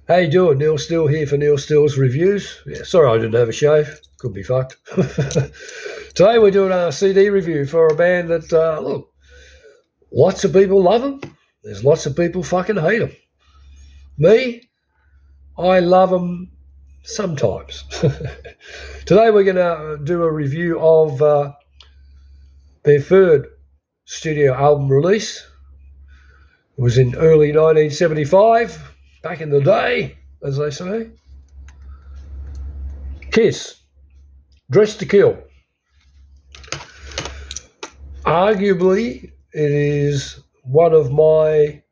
How you doing? Neil Still here for Neil Still's Reviews. Yeah, sorry I didn't have a shave. Could be fucked. Today we're doing a CD review for a band that, look, lots of people love them. There's lots of people fucking hate them. Me, I love them sometimes. Today we're going to do a review of their third studio album release. It was in early 1975. Back in the day, as they say. Kiss, Dressed to Kill. Arguably, it is one of my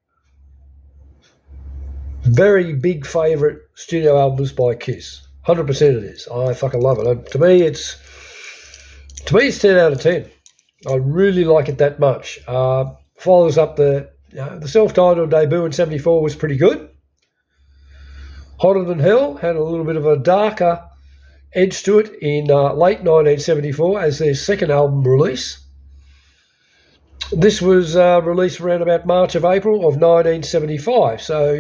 very big favourite studio albums by Kiss. 100% it is. I fucking love it. To me, it's 10 out of 10. I really like it that much. Follows up the self-titled debut in 74 was pretty good. Hotter Than Hell had a little bit of a darker edge to it in late 1974 as their second album release. This was released around about March of April of 1975. So,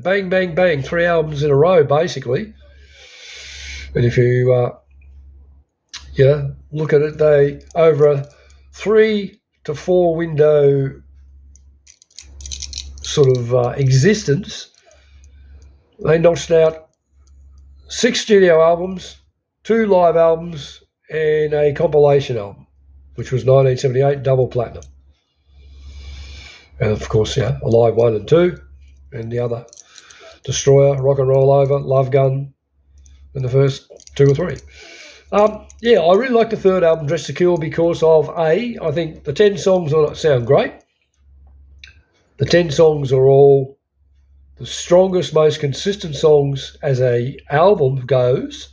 bang, bang, bang, 3 albums in a row, basically. And if you, look at it, they, over a 3 to 4 window sort of existence, they notched out 6 studio albums, 2 live albums, and a compilation album, which was 1978 double platinum. And of course, a live 1 and 2, and the other Destroyer, Rock and Roll Over, Love Gun, and the first 2 or 3. I really like the third album, Dressed to Kill, because of I think the 10 songs on it sound great. The 10 songs are all the strongest, most consistent songs as a album goes.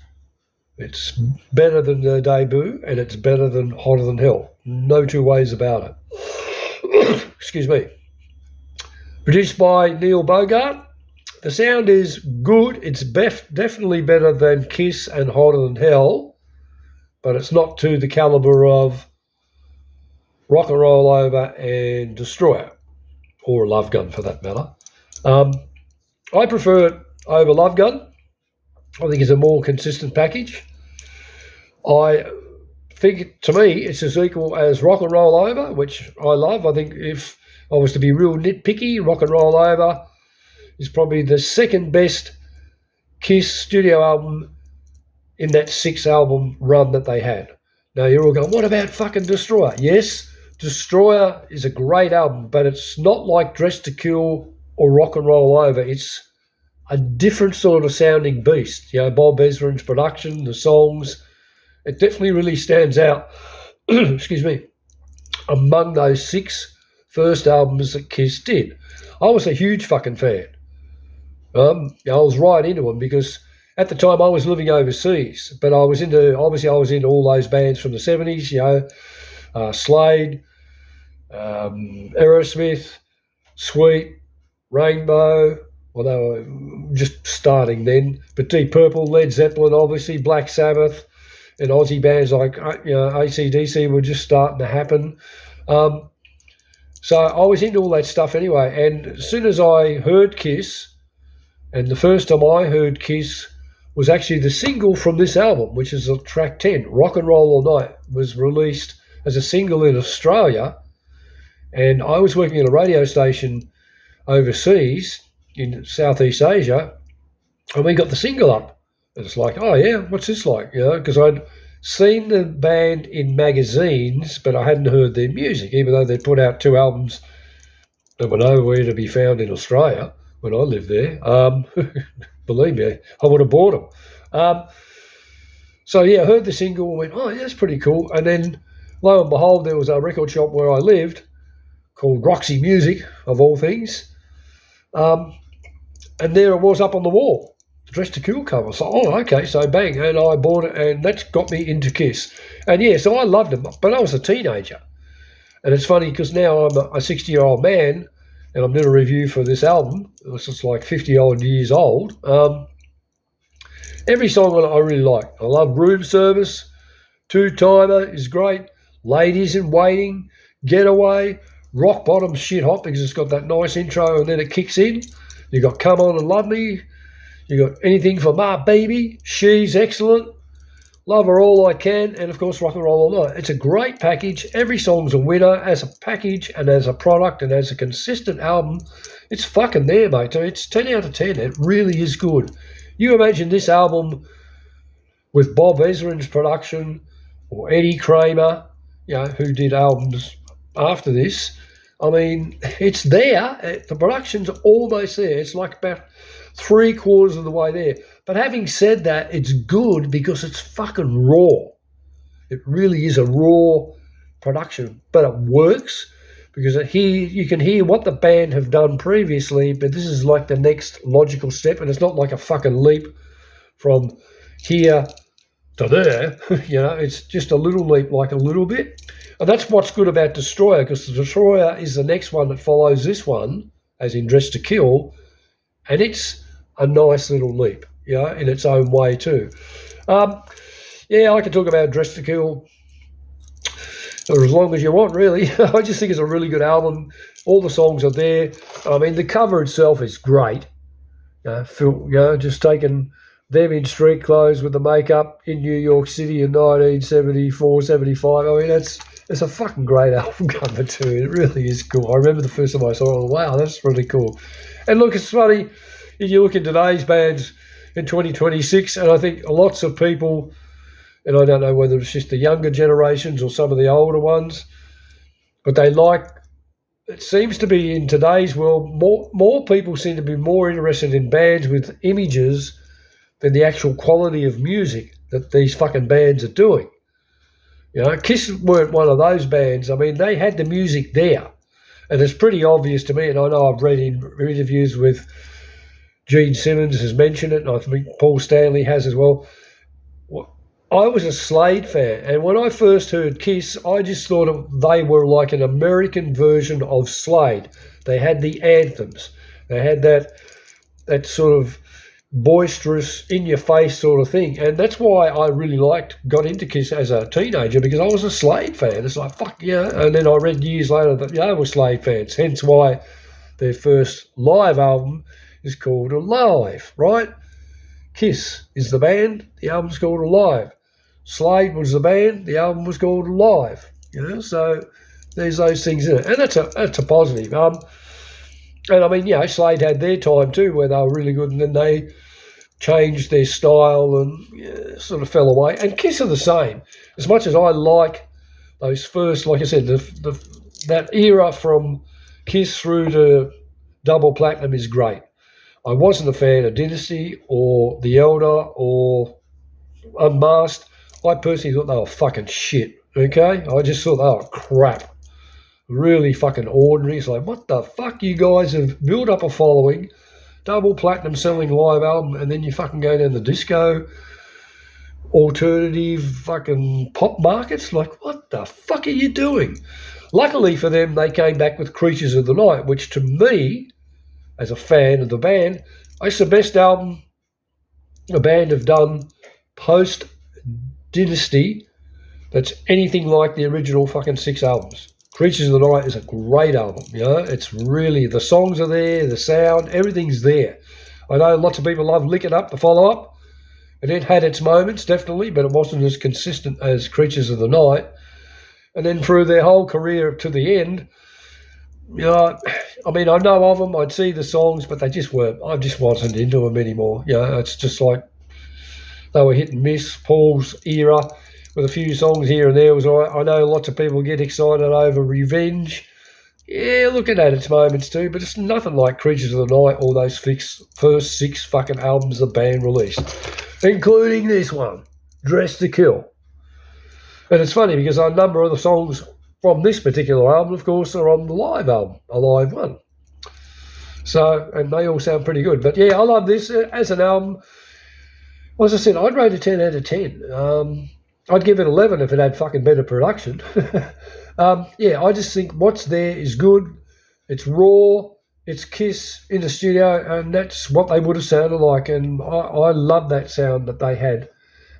It's better than the debut, and it's better than Hotter Than Hell. No two ways about it. Excuse me. Produced by Neil Bogart. The sound is good. It's definitely better than Kiss and Hotter Than Hell, but it's not to the calibre of Rock and Roll Over and Destroyer, or Love Gun for that matter. I prefer it over Love Gun. I think it's a more consistent package. I think, to me, it's as equal as Rock and Roll Over, which I love. I think if I was to be real nitpicky, Rock and Roll Over is probably the second best Kiss studio album in that 6-album run that they had. Now, you're all going, what about fucking Destroyer? Yes, Destroyer is a great album, but it's not like Dressed to Kill or Rock and Roll Over. It's a different sort of sounding beast. Bob Ezrin's production, the songs, it definitely really stands out, excuse me, among those 6 first albums that Kiss did. I was a huge fucking fan. I was right into them because at the time I was living overseas, but I was into all those bands from the 70s, Slade, Aerosmith, Sweet, Rainbow, well, they were just starting then, but Deep Purple, Led Zeppelin, obviously, Black Sabbath, and Aussie bands like AC/DC were just starting to happen. So I was into all that stuff anyway, and as soon as I heard Kiss, and the first time I heard Kiss was actually the single from this album, which is track 10, Rock and Roll All Night, was released as a single in Australia, and I was working at a radio station overseas in Southeast Asia, and we got the single up. And it's like, oh yeah, what's this like? Because I'd seen the band in magazines, but I hadn't heard their music, even though they'd put out 2 albums that were nowhere to be found in Australia when I lived there. Believe me, I would have bought them. I heard the single and went, oh yeah, that's pretty cool. And then, lo and behold, there was a record shop where I lived called Roxy Music, of all things. And there it was up on the wall, Dressed to Kill cover. So, okay, so bang, and I bought it, and that's got me into Kiss. And so I loved them, but I was a teenager. And it's funny because now I'm a 60-year-old man, and I'm doing a review for this album. It's like 50-odd years old. Every song on it I really like. I love Room Service. Two Timer is great. Ladies in Waiting. Getaway. Rock Bottom Shit Hot because it's got that nice intro and then it kicks in. You got Come On and Love Me. You got Anything for My Baby, She's excellent, Love Her All I Can, and of course Rock and Roll All Night. It's a great package. Every song's a winner as a package and as a product and as a consistent album. It's fucking there, mate. It's 10 out of 10. It really is good. You imagine this album with Bob Ezrin's production or Eddie Kramer, who did albums after this. I mean, it's there. The production's almost there. It's like about 3/4 of the way there. But having said that, it's good because it's fucking raw. It really is a raw production, but it works because you can hear what the band have done previously, but this is like the next logical step, and it's not like a fucking leap from here to there. It's just a little leap, like a little bit. And that's what's good about Destroyer, because the Destroyer is the next one that follows this one, as in Dress to Kill, and it's a nice little leap, in its own way too. I can talk about Dress to Kill for as long as you want, really. I just think it's a really good album. All the songs are there. I mean, the cover itself is great. Just taking them in street clothes with the makeup in New York City in 1974, 75. I mean, it's a fucking great album cover too. It really is cool. I remember the first time I saw it, wow, that's really cool. And look, it's funny, if you look at today's bands in 2026, and I think lots of people, and I don't know whether it's just the younger generations or some of the older ones, but it seems to be in today's world, more people seem to be more interested in bands with images than the actual quality of music that these fucking bands are doing. Kiss weren't one of those bands. I mean, they had the music there. And it's pretty obvious to me, and I know I've read in interviews with Gene Simmons has mentioned it, and I think Paul Stanley has as well. I was a Slade fan, and when I first heard Kiss, I just thought they were like an American version of Slade. They had the anthems. They had that sort of boisterous, in-your-face sort of thing. And that's why I really got into Kiss as a teenager, because I was a Slade fan. It's like, fuck yeah. And then I read years later that they were Slade fans, hence why their first live album is called Alive, right? Kiss is the band, the album's called Alive. Slade was the band, the album was called Alive. So there's those things in it. And that's a positive. And I mean, Slade had their time too where they were really good, and then they changed their style and sort of fell away. And Kiss are the same. As much as I like those first, like I said, that era from Kiss through to Double Platinum is great. I wasn't a fan of Dynasty or The Elder or Unmasked. I personally thought they were fucking shit, okay? I just thought they were crap. Really fucking ordinary. It's like, what the fuck? You guys have built up a following, double platinum selling live album, and then you fucking go down the disco, alternative fucking pop markets? Like, what the fuck are you doing? Luckily for them, they came back with Creatures of the Night, which to me, as a fan of the band, it's the best album the band have done post-Dynasty that's anything like the original fucking 6 albums. Creatures of the Night is a great album, It's really, the songs are there, the sound, everything's there. I know lots of people love Lick It Up, the follow-up, and it had its moments, definitely, but it wasn't as consistent as Creatures of the Night. And then through their whole career to the end, I mean, I know of them, I'd see the songs, but they just weren't, I just wasn't into them anymore. It's just like they were hit and miss. Paul's era, with a few songs here and there, was all right. I know lots of people get excited over Revenge. Yeah, looking at its moments too, but it's nothing like Creatures of the Night or those first 6 fucking albums the band released, including this one, Dress to Kill. And it's funny because a number of the songs from this particular album, of course, are on the live album, Alive 1. So, and they all sound pretty good. But yeah, I love this as an album. As I said, I'd rate it 10 out of 10. I'd give it 11 if it had fucking better production. I just think what's there is good. It's raw. It's Kiss in the studio, and that's what they would have sounded like. And I love that sound that they had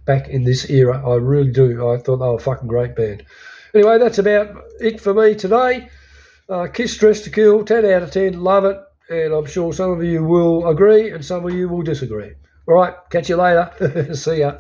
back in this era. I really do. I thought they were a fucking great band. Anyway, that's about it for me today. Kiss, Dress to Kill, 10 out of 10. Love it. and I'm sure some of you will agree and some of you will disagree. All right, catch you later. See ya.